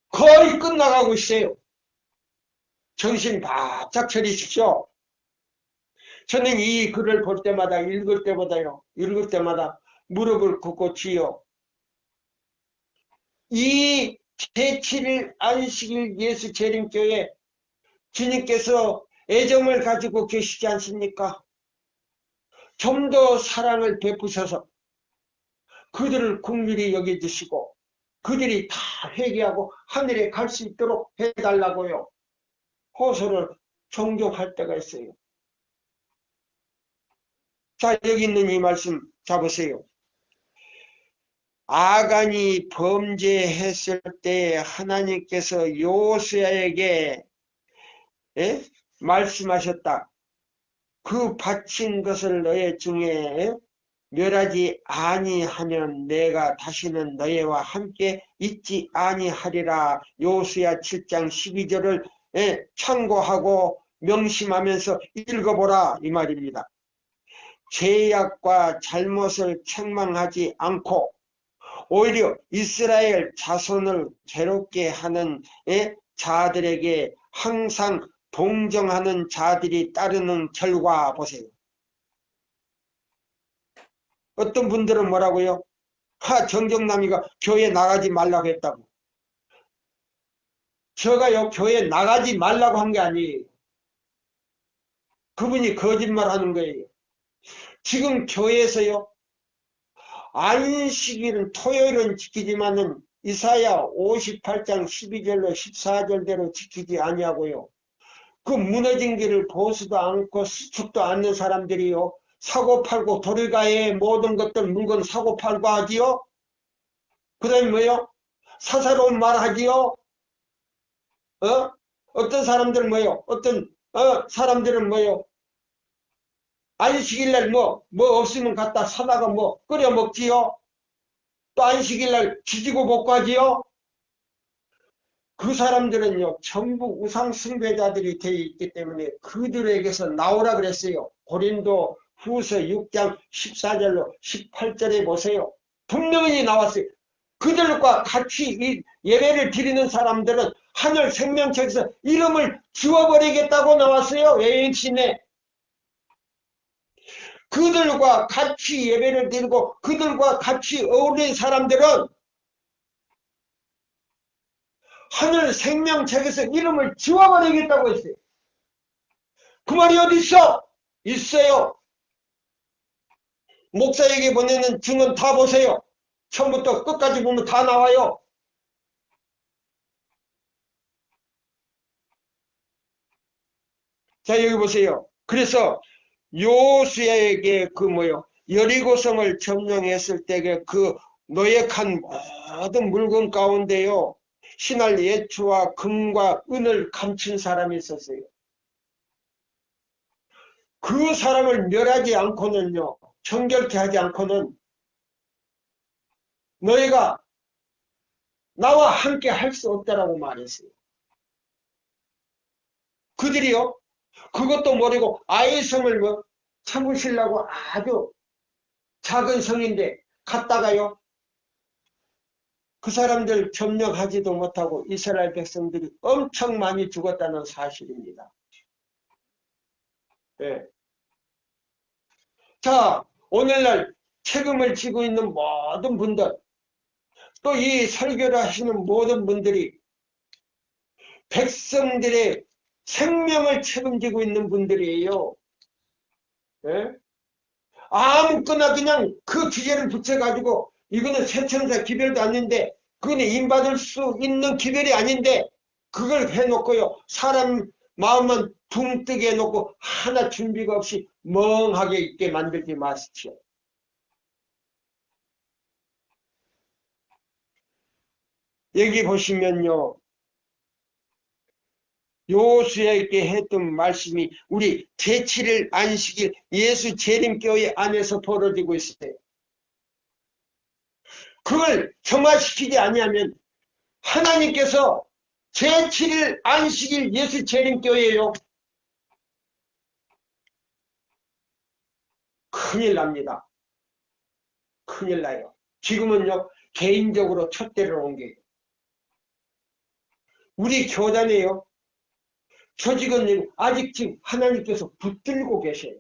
거의 끝나가고 있어요. 정신 바짝 차리십시오. 저는 이 글을 볼 때마다 읽을 때마다 무릎을 꿇고 주여 이 제7일 안식일 예수 재림교회 주님께서 애정을 가지고 계시지 않습니까? 좀 더 사랑을 베푸셔서 그들을 긍휼히 여겨주시고 그들이 다 회개하고 하늘에 갈 수 있도록 해달라고요. 호소를 종종할 때가 있어요. 자, 여기 있는 이 말씀 잡으세요. 아간이 범죄했을 때 하나님께서 요시야에게 말씀하셨다. 그 바친 것을 너의 중에 멸하지 아니하면 내가 다시는 너희와 함께 있지 아니하리라. 요시야 7장 12절을 참고하고 명심하면서 읽어보라 이 말입니다. 죄악과 잘못을 책망하지 않고 오히려 이스라엘 자손을 괴롭게 하는 자들에게 항상 동정하는 자들이 따르는 결과 보세요. 어떤 분들은 뭐라고요? 정정남이가 교회 나가지 말라고 했다고. 제가요 교회 나가지 말라고 한 게 아니에요. 그분이 거짓말하는 거예요. 지금 교회에서요 안식일은 토요일은 지키지만은 이사야 58장 12절로 14절대로 지키지 아니하고요. 그 무너진 길을 보수도 않고 수축도 않는 사람들이요. 사고 팔고 도리가에 모든 것들 물건 사고 팔고 하지요. 그 다음에 뭐요? 사사로운 말 하지요. 어떤 사람들은 뭐요? 어떤 사람들은 뭐요? 안식일날 뭐 없으면 갖다 사다가 뭐 끓여 먹지요. 또 안식일날 지지고 볶아지요. 그 사람들은요 전부 우상 숭배자들이 되어 있기 때문에 그들에게서 나오라 그랬어요. 고린도 후서 6장 14절로 18절에 보세요. 분명히 나왔어요. 그들과 같이 이 예배를 드리는 사람들은 하늘 생명책에서 이름을 지워버리겠다고 나왔어요. 외행신에. 그들과 같이 예배를 드리고 그들과 같이 어울린 사람들은 하늘 생명책에서 이름을 지워버리겠다고 했어요. 그 말이 어디 있어? 있어요. 목사에게 보내는 증언 다 보세요. 처음부터 끝까지 보면 다 나와요. 자 여기 보세요. 그래서 요수야에게 여리고성을 점령했을 때 그 노획한 모든 물건 가운데요 신할 예추와 금과 은을 감춘 사람이 있었어요. 그 사람을 멸하지 않고는요 정결케 하지 않고는 너희가 나와 함께 할 수 없다라고 말했어요. 그들이요 그것도 모르고 아이성을 참으시려고 아주 작은 성인데 갔다가요 그 사람들 점령하지도 못하고 이스라엘 백성들이 엄청 많이 죽었다는 사실입니다. 네. 자 오늘날 책임을 지고 있는 모든 분들 또 이 설교를 하시는 모든 분들이 백성들의 생명을 책임지고 있는 분들이에요. 네? 아무거나 그냥 그 기계를 붙여가지고 이거는 세천사 기별도 아닌데 그거는 임받을 수 있는 기별이 아닌데 그걸 해놓고요 사람 마음만 붕 뜨게 해놓고 하나 준비가 없이 멍하게 있게 만들지 마십시오. 여기 보시면요 요수야에게 했던 말씀이 우리 제7일 안식일 예수 재림교회 안에서 벌어지고 있어요. 그걸 정화시키지 아니하면 하나님께서 제7일 안식일 예수 재림교회예요. 큰일 납니다. 큰일 나요. 지금은요 개인적으로 촛대를 온 게 우리 교단에요. 조직은 아직 지금 하나님께서 붙들고 계셔요.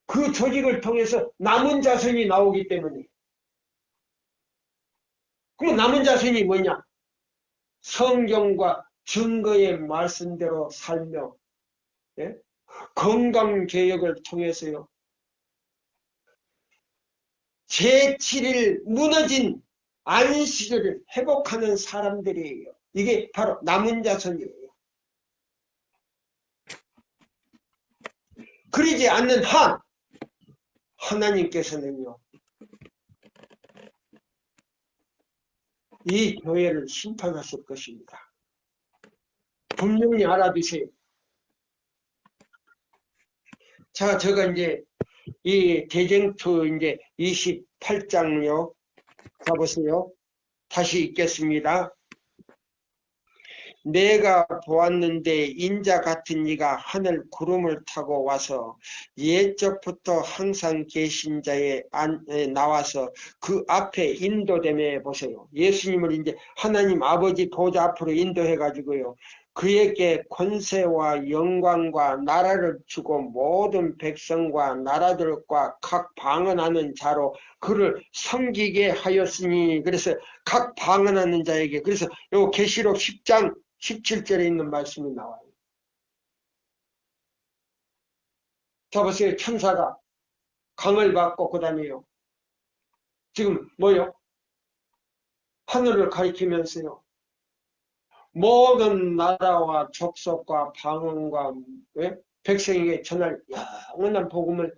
그 조직을 통해서 남은 자손이 나오기 때문에. 그럼 남은 자손이 뭐냐? 성경과 증거의 말씀대로 살며 건강개혁을 통해서요. 제7일 무너진 안식일을 회복하는 사람들이에요. 이게 바로 남은 자손이에요. 그러지 않는 한 하나님께서는요. 이 교회를 심판하실 것입니다. 분명히 알아두세요. 자, 제가 이제 이 대쟁투 이제 28장요. 가보세요. 다시 읽겠습니다. 내가 보았는데 인자 같은 이가 하늘 구름을 타고 와서 옛적부터 항상 계신 자에 나와서 그 앞에 인도됨에 보세요. 예수님을 이제 하나님 아버지 보좌 앞으로 인도해 가지고요. 그에게 권세와 영광과 나라를 주고 모든 백성과 나라들과 각 방언하는 자로 그를 섬기게 하였으니, 그래서 각 방언하는 자에게, 그래서 요 계시록 10장 17절에 있는 말씀이 나와요. 자 보세요. 천사가 강을 받고 그 다음에요. 지금 뭐요? 하늘을 가리키면서요. 모든 나라와 족속과 방언과 백성에게 전할 영원한 복음을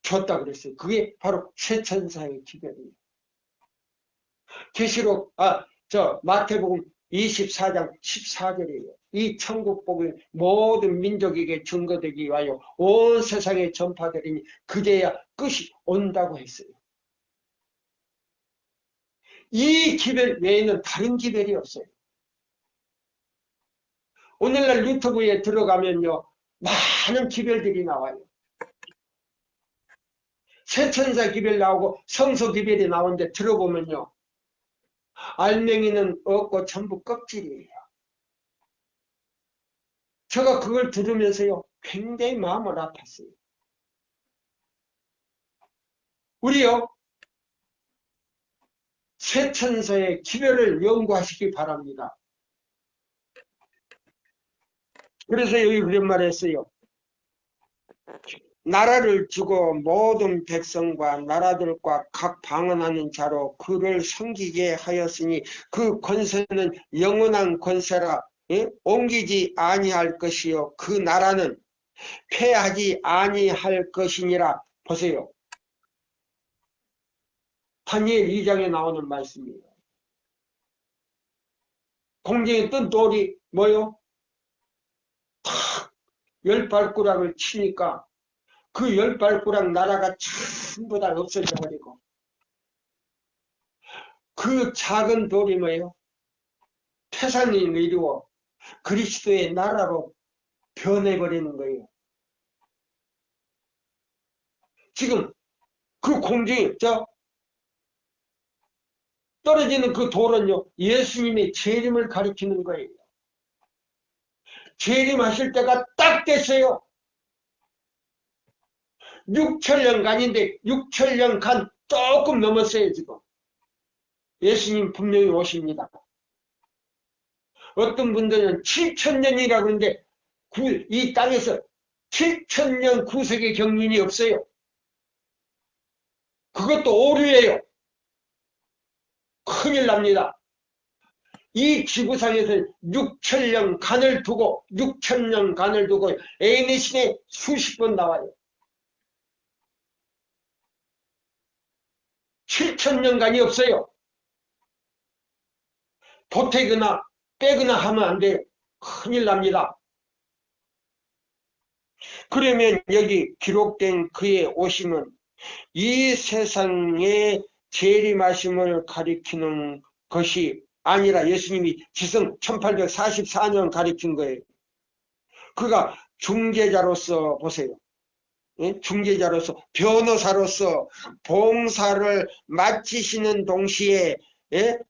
줬다 그랬어요. 그게 바로 새 천사의 기별이에요. 계시록 마태복음 24장 14절이에요. 이 천국복이 모든 민족에게 증거되기 위하여 온 세상에 전파되리니 그제야 끝이 온다고 했어요. 이 기별 외에는 다른 기별이 없어요. 오늘날 유튜브에 들어가면요, 많은 기별들이 나와요. 새천사 기별 나오고 성소 기별이 나오는데 들어보면요, 알맹이는 없고 전부 껍질이에요. 제가 그걸 들으면서요, 굉장히 마음을 아팠어요. 우리요, 새천사의 기별을 연구하시기 바랍니다. 그래서 여기 그런 말 했어요. 나라를 주고 모든 백성과 나라들과 각 방언하는 자로 그를 섬기게 하였으니 그 권세는 영원한 권세라. 옮기지 아니할 것이요 그 나라는 패하지 아니할 것이니라. 보세요. 다니엘 2장에 나오는 말씀이에요. 공중에 뜬 돌이 뭐요? 탁 열발꾸락을 치니까 그 열발꾸락 나라가 전부 다 없어져 버리고 그 작은 돌이 뭐예요? 태산이 이루어 그리스도의 나라로 변해버리는 거예요. 지금 그 공중에 떨어지는 그 돌은요, 예수님의 재림을 가리키는 거예요. 재림하실 때가 딱 됐어요. 6천년간인데 6천년간 조금 넘었어요. 지금 예수님 분명히 오십니다. 어떤 분들은 7천년이라고 하는데 이 땅에서 7천년 구속의 경륜이 없어요. 그것도 오류예요. 큰일 납니다. 이 지구상에서 6천년간을 두고 6천년간을 두고 애니신에 수십 번 나와요. 7천년간이 없어요. 보태거나 빼거나 하면 안 돼요. 큰일 납니다. 그러면 여기 기록된 그의 오심은 이 세상의 재림하심을 가리키는 것이 아니라 예수님이 지성 1844년 가리킨 거예요. 그가 중재자로서 보세요. 중재자로서 변호사로서 봉사를 마치시는 동시에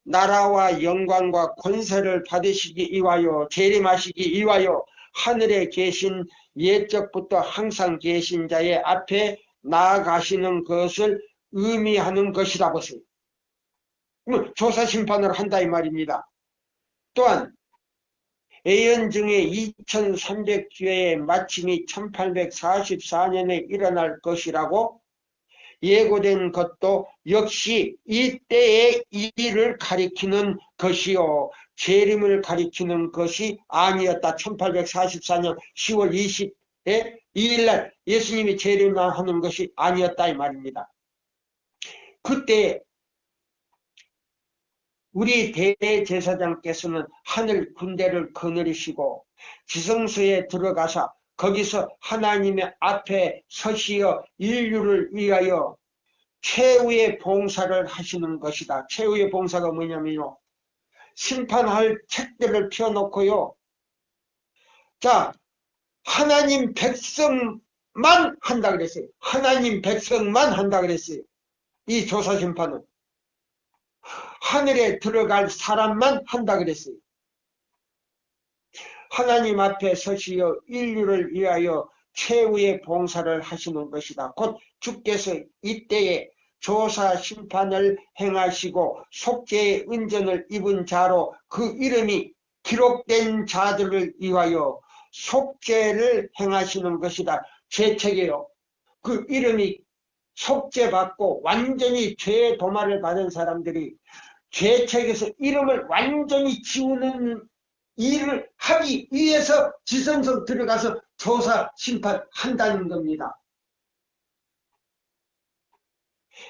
나라와 영광과 권세를 받으시기 위하여 재림하시기 위하여 하늘에 계신 옛적부터 항상 계신 자의 앞에 나아가시는 것을 의미하는 것이다 보세요. 조사 심판을 한다 이 말입니다. 또한 애연중에 2300주의 마침이 1844년에 일어날 것이라고 예고된 것도 역시 이때의 일을 가리키는 것이요 재림을 가리키는 것이 아니었다. 1844년 10월 20일 2일날 예수님이 재림하는 것이 아니었다 이 말입니다. 그때 우리 대제사장께서는 하늘 군대를 거느리시고 지성소에 들어가서 거기서 하나님의 앞에 서시어 인류를 위하여 최후의 봉사를 하시는 것이다. 최후의 봉사가 뭐냐면요, 심판할 책들을 펴놓고요, 자, 하나님 백성만 한다 그랬어요. 하나님 백성만 한다 그랬어요. 이 조사 심판은 하늘에 들어갈 사람만 한다 그랬어요. 하나님 앞에 서시어 인류를 위하여 최후의 봉사를 하시는 것이다. 곧 주께서 이때에 조사 심판을 행하시고 속죄의 은전을 입은 자로 그 이름이 기록된 자들을 위하여 속죄를 행하시는 것이다. 죄책이요. 그 이름이 속죄받고 완전히 죄의 도말을 받은 사람들이 죄책에서 이름을 완전히 지우는 일을 하기 위해서 지성소 들어가서 조사 심판한다는 겁니다.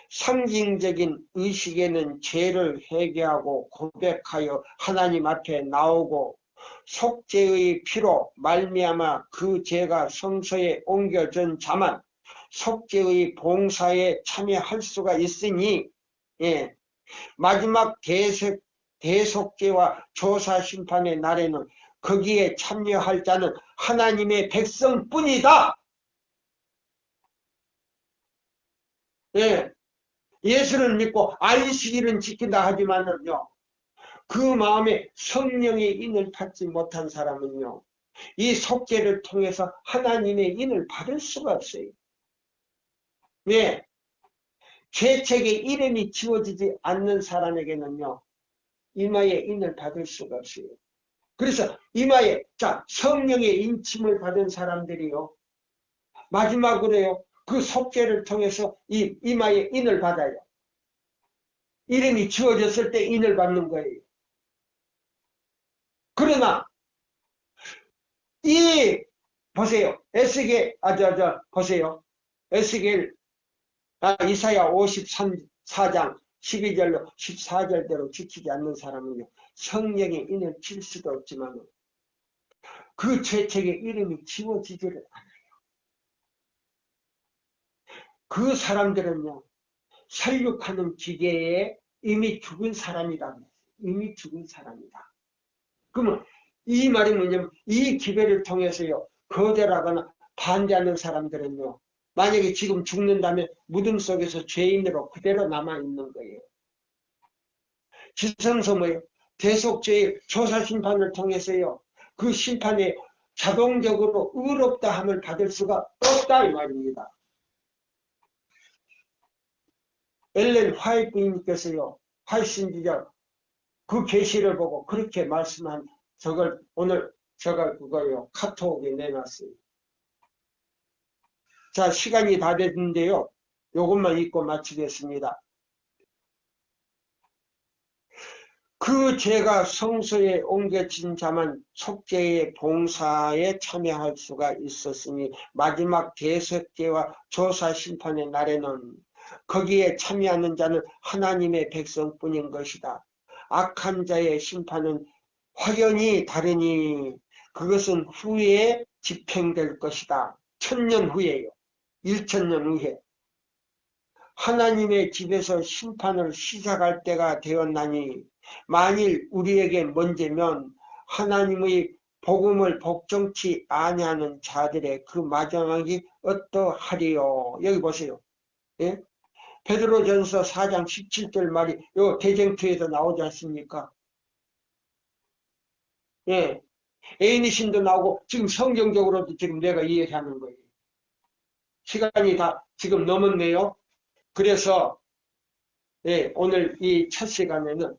상징적인 의식에는 죄를 회개하고 고백하여 하나님 앞에 나오고 속죄의 피로 말미암아 그 죄가 성소에 옮겨진 자만 속죄의 봉사에 참여할 수가 있으니 마지막 대속죄와 조사 심판의 날에는 거기에 참여할 자는 하나님의 백성뿐이다. 예수를 믿고 안식일은 지킨다 하지만은요, 그 마음에 성령의 인을 받지 못한 사람은요, 이 속죄를 통해서 하나님의 인을 받을 수가 없어요. 왜? 죄책의 이름이 지워지지 않는 사람에게는요, 이마에 인을 받을 수가 없어요. 그래서 이마에, 성령의 인침을 받은 사람들이요, 마지막으로요, 그 속죄를 통해서 이 이마에 인을 받아요. 이름이 지워졌을 때 인을 받는 거예요. 그러나 보세요. 보세요. 이사야 54장 12절로 14절대로 지키지 않는 사람은요, 성령의 인을 칠 수도 없지만 그 죄책의 이름이 지워지지를 않아요. 그 사람들은요, 살육하는 기계에 이미 죽은 사람이다. 이미 죽은 사람이다. 그러면 이 말이 뭐냐면 이 기회를 통해서요, 거절하거나 반대하는 사람들은요, 만약에 지금 죽는다면 무덤 속에서 죄인으로 그대로 남아있는 거예요. 지성소 뭐예요? 대속죄의 조사 심판을 통해서요, 그 심판에 자동적으로 의롭다 함을 받을 수가 없다 이 말입니다. 엘렌 화이트 부인님께서요, 화이트 그 계시를 보고 그렇게 말씀한 저걸 오늘 제가 그거요 카톡에 내놨어요. 자, 시간이 다 됐는데요, 요것만 읽고 마치겠습니다. 그 죄가 성소에 옮겨진 자만 속죄의 봉사에 참여할 수가 있었으니 마지막 대속죄와 조사 심판의 날에는 거기에 참여하는 자는 하나님의 백성뿐인 것이다. 악한 자의 심판은 확연히 다르니 그것은 후에 집행될 것이다. 1000년 후에요. 1000년 후에. 하나님의 집에서 심판을 시작할 때가 되었나니 만일 우리에게 먼저면 하나님의 복음을 복종치 아니하는 자들의 그 마지막이 어떠하리요. 여기 보세요. 예? 베드로전서 4장 17절 말이 요 대쟁투에서 나오지 않습니까? 예. 애인이신도 나오고 지금 성경적으로도 지금 내가 이해하는 거예요. 시간이 다 지금 넘었네요. 그래서 오늘 이 첫 시간에는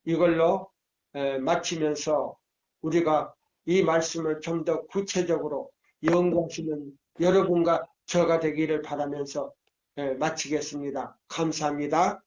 이걸로 마치면서 우리가 이 말씀을 좀 더 구체적으로 연구하시는 여러분과 저가 되기를 바라면서 마치겠습니다. 감사합니다.